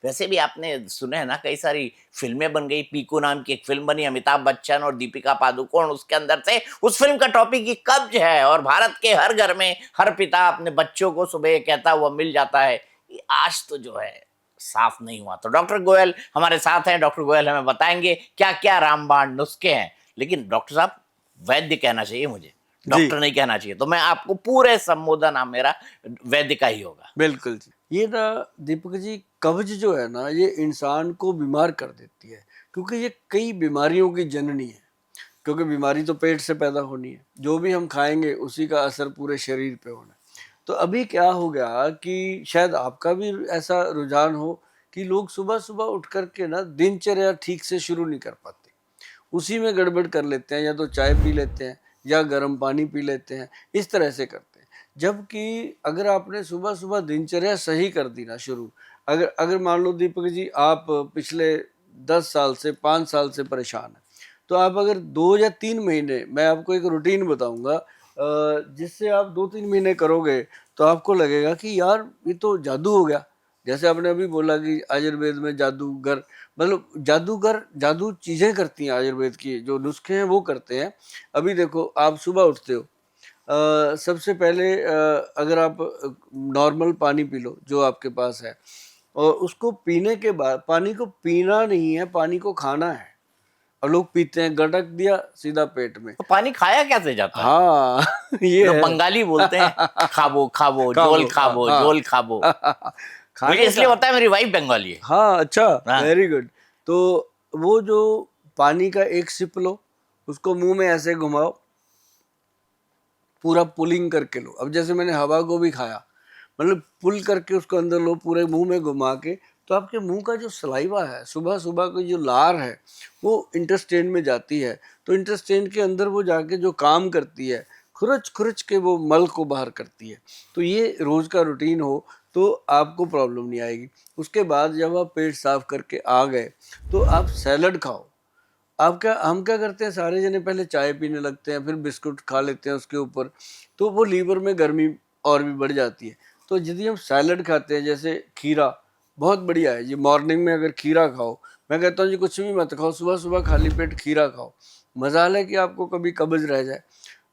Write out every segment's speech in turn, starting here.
वैसे भी आपने सुने हैं ना, कई सारी फिल्में बन गई, पीकू नाम की एक फिल्म बनी, अमिताभ बच्चन और दीपिका पादुकोण उसके अंदर से, उस फिल्म का टॉपिक ही कब्ज है, और भारत के हर घर में हर पिता अपने बच्चों को सुबह कहता हुआ मिल जाता है। ये आज तो जो है साफ नहीं हुआ। तो डॉक्टर गोयल हमारे साथ हैं, डॉक्टर गोयल हमें बताएंगे क्या क्या रामबाण नुस्खे हैं। लेकिन डॉक्टर साहब, वैद्य कहना चाहिए मुझे, जी डॉक्टर नहीं कहना चाहिए, तो मैं आपको पूरे संबोधन आप मेरा वैद्य का ही होगा। बिल्कुल जी। ये ना दीपक जी, कब्ज जो है ना, ये इंसान को बीमार कर देती है, क्योंकि ये कई बीमारियों की जननी है। क्योंकि बीमारी तो पेट से पैदा होनी है, जो भी हम खाएंगे उसी का असर पूरे शरीर पे होना है। तो अभी क्या हो गया कि शायद आपका भी ऐसा रुझान हो कि लोग सुबह सुबह उठ करके ना दिनचर्या ठीक से शुरू नहीं कर पाते, उसी में गड़बड़ कर लेते हैं, या तो चाय पी लेते हैं या गर्म पानी पी लेते हैं, इस तरह से करते हैं। जबकि अगर आपने सुबह सुबह दिनचर्या सही कर दी ना शुरू, अगर अगर मान लो दीपक जी, आप पिछले 10 साल से 5 साल से परेशान हैं, तो आप अगर 2 या 3 महीने, मैं आपको एक रूटीन बताऊंगा जिससे आप 2-3 महीने करोगे तो आपको लगेगा कि यार ये तो जादू हो गया। जैसे आपने अभी बोला कि आयुर्वेद में जादूगर, मतलब जादूगर जादू चीजें करती हैं, आयुर्वेद की जो नुस्खे हैं वो करते हैं। अभी देखो, आप सुबह उठते हो, सबसे पहले अगर आप नॉर्मल पानी पी लो जो आपके पास है, और उसको पीने के बाद, पानी को पीना नहीं है, पानी को खाना है। और लोग पीते हैं, गटक दिया सीधा पेट में। तो पानी खाया कैसे जाता है? हाँ ये लोग है। बंगाली बोलते हैं, खाबो खाबो जोल खाबो, खाबो हाँ जोल खाबो। मुझे खाने इसलिए का। पता है, मेरी वाइफ बंगाली है। हाँ अच्छा, हाँ। Very good. तो वो जो पानी का एक सिप लो, उसको मुंह में ऐसे घुमाओ, पूरा पुलिंग करके लो। अब जैसे मैंने हवा को भी खाया, मतलब पुल करके उसको अंदर लो, पूरे मुंह में घुमा के। तो आपके मुंह का जो सलाइवा है, सुबह सुबह की जो लार है, वो इंटेस्टाइन में जाती है। तो इंटेस्टाइन के अंदर वो जाके जो काम करती है, खुरच खुरच के वो मल को बाहर करती है। तो ये रोज का रूटीन हो तो आपको प्रॉब्लम नहीं आएगी। उसके बाद जब आप पेट साफ करके आ गए, तो आप सैलड खाओ। हम क्या करते हैं, सारे जने पहले चाय पीने लगते हैं, फिर बिस्कुट खा लेते हैं उसके ऊपर, तो वो लीवर में गर्मी और भी बढ़ जाती है। तो यदि हम सैलड खाते हैं, जैसे खीरा बहुत बढ़िया है जी, मॉर्निंग में अगर खीरा खाओ, मैं कहता हूँ जी कुछ भी मत खाओ, सुबह सुबह खाली पेट खीरा खाओ। मजाल है कि आपको कभी कब्ज रह जाए।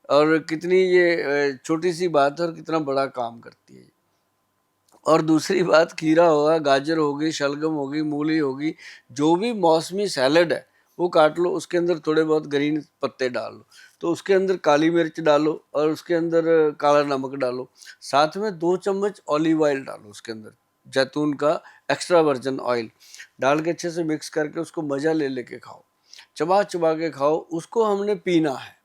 और कितनी ये छोटी सी बात है और कितना बड़ा काम करती है। और दूसरी बात, खीरा होगा, गाजर होगी, शलगम होगी, मूली होगी, जो भी मौसमी सैलड है वो काट लो, उसके अंदर थोड़े बहुत ग्रीन पत्ते डाल लो, तो उसके अंदर काली मिर्च डालो, और उसके अंदर काला नमक डालो, साथ में 2 चम्मच ऑलिव ऑयल डालो उसके अंदर, जैतून का एक्स्ट्रा वर्जन ऑयल डाल के अच्छे से मिक्स करके उसको मजा ले लेके खाओ, चबा चबा के खाओ। उसको हमने पीना है,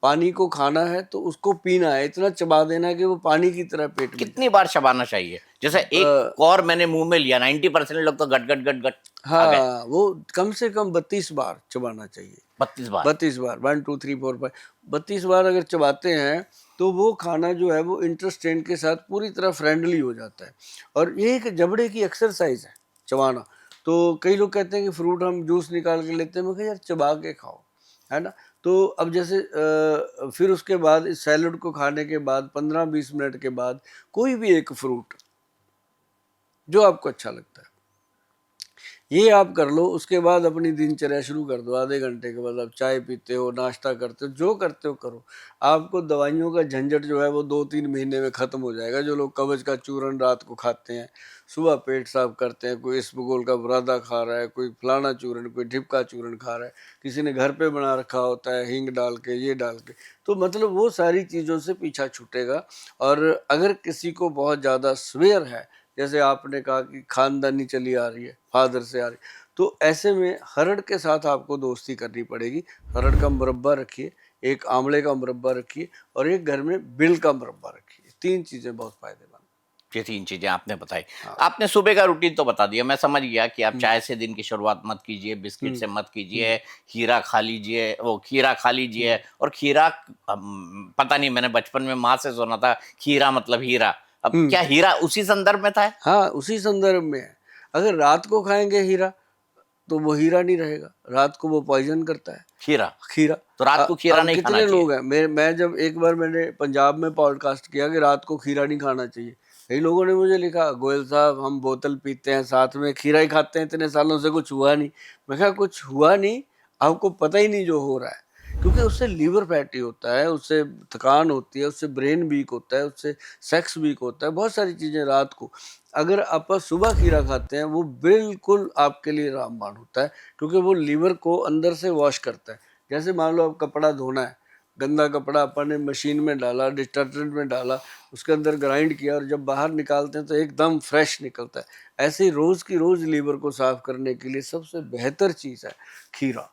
पानी को खाना है तो उसको पीना है, इतना चबा देना है कि वो पानी की तरह पेट में कितनी बार चबाना चाहिए? जैसे एक जाए। और मैंने मुंह में लिया, 90% लोग तो गट गट गट गट खा गए। हाँ, वो कम से कम 32 बार चबाना चाहिए। 32 बार? 32 बार, 1 2 3 4 5, 32 बार अगर चबाते हैं तो वो खाना जो है वो इंटेस्टाइन के साथ पूरी तरह फ्रेंडली हो जाता है। और ये एक जबड़े की एक्सरसाइज है चबाना। तो कई लोग कहते हैं कि फ्रूट हम जूस निकाल के लेते हैं, मैं कहा यार चबा के खाओ, है ना। तो अब जैसे फिर उसके बाद इस सैलड को खाने के बाद 15-20 मिनट के बाद कोई भी एक फ्रूट जो आपको अच्छा लगता है ये आप कर लो। उसके बाद अपनी दिनचर्या शुरू कर दो। आधे घंटे के बाद आप चाय पीते हो, नाश्ता करते हो, जो करते हो करो। आपको दवाइयों का झंझट जो है वो 2-3 महीने में ख़त्म हो जाएगा। जो लोग कब्ज का चूरन रात को खाते हैं, सुबह पेट साफ करते हैं, कोई इसबगोल का बुरादा खा रहा है, कोई फलाना चूरन, कोई ढिपका चूरन खा रहा है, किसी ने घर पे बना रखा होता है हींग डाल के, ये डाल के, तो मतलब वो सारी चीज़ों से पीछा छूटेगा। और अगर किसी को बहुत ज़्यादा स्वेयर है, जैसे आपने कहा कि खानदानी चली आ रही है, फादर से आ रही, तो ऐसे में हरड़ के साथ आपको दोस्ती करनी पड़ेगी। हरड़ का मुरब्बा रखिए, एक आंवले का मुरब्बा रखिए, और एक घर में बिल का मुरब्बा रखिए। 3 चीजें बहुत फायदेमंद। ये 3 चीजें आपने बताई। हाँ। आपने सुबह का रूटीन तो बता दिया, मैं समझ गया कि आप चाय से दिन की शुरुआत मत कीजिए, बिस्किट से मत कीजिए, खीरा खा लीजिए, वो खीरा खा लीजिए। और खीरा, पता नहीं, मैंने बचपन में माँ से सुना था खीरा मतलब हीरा। अब क्या हीरा उसी संदर्भ में था? हाँ, उसी संदर्भ में है। अगर रात को खाएंगे हीरा तो वो हीरा नहीं रहेगा, रात को वो पॉइजन करता है खीरा? खीरा। तो रात को खीरा अब नहीं खाना कितने चाहिए? लोग हैं, मैं जब एक बार मैंने पंजाब में पॉडकास्ट किया कि रात को खीरा नहीं खाना चाहिए, कई लोगों ने मुझे लिखा, गोयल साहब हम बोतल पीते हैं साथ में, खीरा ही खाते हैं इतने सालों से, कुछ हुआ नहीं। मैं कहा कुछ हुआ नहीं, आपको पता ही नहीं जो हो रहा है, क्योंकि उससे लीवर फैटी होता है, उससे थकान होती है, उससे ब्रेन वीक होता है, उससे सेक्स वीक होता है, बहुत सारी चीज़ें रात को। अगर आप सुबह खीरा खाते हैं वो बिल्कुल आपके लिए रामबाण होता है, क्योंकि वो लीवर को अंदर से वॉश करता है। जैसे मान लो आप कपड़ा धोना है, गंदा कपड़ा अपन ने मशीन में डाला, डिटर्जेंट में डाला, उसके अंदर ग्राइंड किया और जब बाहर निकालते हैं तो एकदम फ्रेश निकलता है। ऐसे ही रोज़ की रोज़ लीवर को साफ करने के लिए सबसे बेहतर चीज़ है खीरा।